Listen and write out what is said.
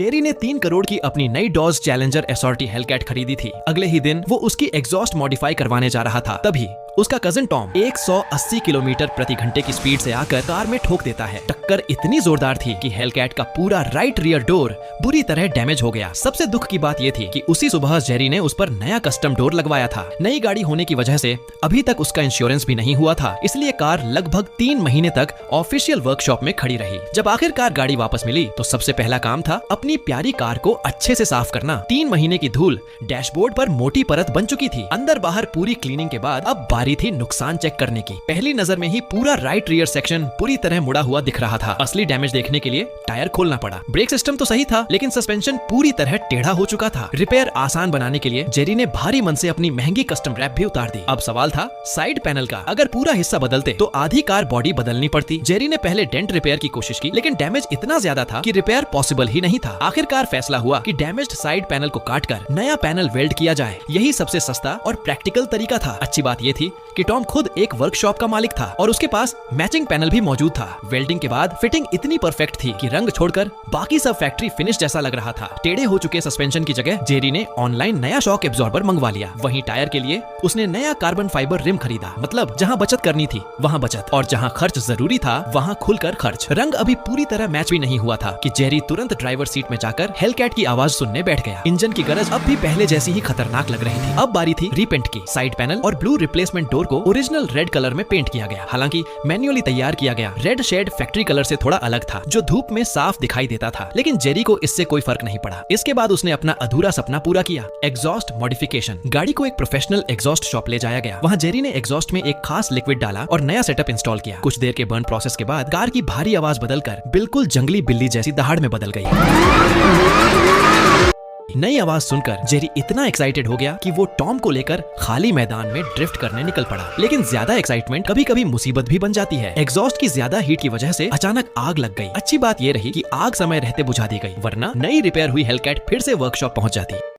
टेरी ने 3 करोड़ की अपनी नई डॉज चैलेंजर एसआरटी हेलकैट खरीदी थी। अगले ही दिन वो उसकी एग्जॉस्ट मॉडिफाई करवाने जा रहा था, तभी उसका कजन टॉम 180 किलोमीटर प्रति घंटे की स्पीड से आकर कार में ठोक देता है। टक्कर इतनी जोरदार थी कि हेलकैट का पूरा राइट रियर डोर बुरी तरह डैमेज हो गया। सबसे दुख की बात ये थी कि उसी सुबह जेरी ने उस पर नया कस्टम डोर लगवाया था। नई गाड़ी होने की वजह से अभी तक उसका इंश्योरेंस भी नहीं हुआ था, इसलिए कार लगभग 3 महीने तक ऑफिशियल वर्कशॉप में खड़ी रही। जब आखिरकार गाड़ी वापस मिली तो सबसे पहला काम था अपनी प्यारी कार को अच्छे से साफ करना। 3 महीने की धूल डैशबोर्ड पर मोटी परत बन चुकी थी। अंदर बाहर पूरी क्लीनिंग के बाद अब बारी थी नुकसान चेक करने की। पहली नजर में ही पूरा राइट रियर सेक्शन पूरी तरह मुड़ा हुआ दिख रहा था। असली डैमेज देखने के लिए टायर खोलना पड़ा। ब्रेक सिस्टम तो सही था, लेकिन सस्पेंशन पूरी तरह टेढ़ा हो चुका था। रिपेयर आसान बनाने के लिए जेरी ने भारी मन से अपनी महंगी कस्टम रैप भी उतार दी। अब सवाल था साइड पैनल का। अगर पूरा हिस्सा बदलते तो आधी कार बॉडी बदलनी पड़ती। जेरी ने पहले डेंट रिपेयर की कोशिश की, लेकिन डैमेज इतना ज्यादा था कि रिपेयर पॉसिबल ही नहीं था। आखिरकार फैसला हुआ कि डैमेज्ड साइड पैनल को काटकर नया पैनल वेल्ड किया जाए। यही सबसे सस्ता और प्रैक्टिकल तरीका था। अच्छी बात यह थी कि टॉम खुद एक वर्कशॉप का मालिक था और उसके पास मैचिंग पैनल भी मौजूद था। वेल्डिंग के बाद फिटिंग इतनी परफेक्ट थी कि रंग छोड़कर बाकी सब फैक्ट्री फिनिश जैसा लग रहा था। टेढ़े हो चुके सस्पेंशन की जगह जेरी ने ऑनलाइन नया शॉक एब्जॉर्बर मंगवा लिया। वहीं टायर के लिए उसने नया कार्बन फाइबर रिम खरीदा। मतलब जहां बचत करनी थी वहां बचत, और जहां खर्च जरूरी था वहां खुलकर खर्च। रंग अभी पूरी तरह मैच भी नहीं हुआ था कि जेरी तुरंत ड्राइवर सीट में जाकर हेलकैट की आवाज सुनने बैठ गया। इंजन की गरज अब भी पहले जैसी ही खतरनाक लग रही थी। अब बारी थी रीपेंट की। साइड पैनल और ब्लू रिप्लेसमेंट डोर को ओरिजिनल रेड कलर में पेंट किया गया। हालांकि मैन्युअली तैयार किया गया रेड शेड फैक्ट्री कलर से थोड़ा अलग था, जो धूप में साफ दिखाई देता था। लेकिन जेरी को इससे कोई फर्क नहीं पड़ा। इसके बाद उसने अपना अधूरा सपना पूरा किया, एग्जॉस्ट मॉडिफिकेशन। गाड़ी को एक प्रोफेशनल एग्जॉस्ट शॉप ले जाया गया। वहां जेरी ने एग्जॉस्ट में एक खास लिक्विड डाला और नया सेटअप इंस्टॉल किया। कुछ देर के बर्न प्रोसेस के बाद कार की भारी आवाज बदलकर बिल्कुल जंगली बिल्ली जैसी दहाड़ में बदल गई। नई आवाज सुनकर जेरी इतना एक्साइटेड हो गया कि वो टॉम को लेकर खाली मैदान में ड्रिफ्ट करने निकल पड़ा। लेकिन ज्यादा एक्साइटमेंट कभी कभी मुसीबत भी बन जाती है। एग्जॉस्ट की ज्यादा हीट की वजह से अचानक आग लग गई। अच्छी बात ये रही कि आग समय रहते बुझा दी गई, वरना नई रिपेयर हुई हेलकैट फिर से वर्कशॉप पहुंच जाती।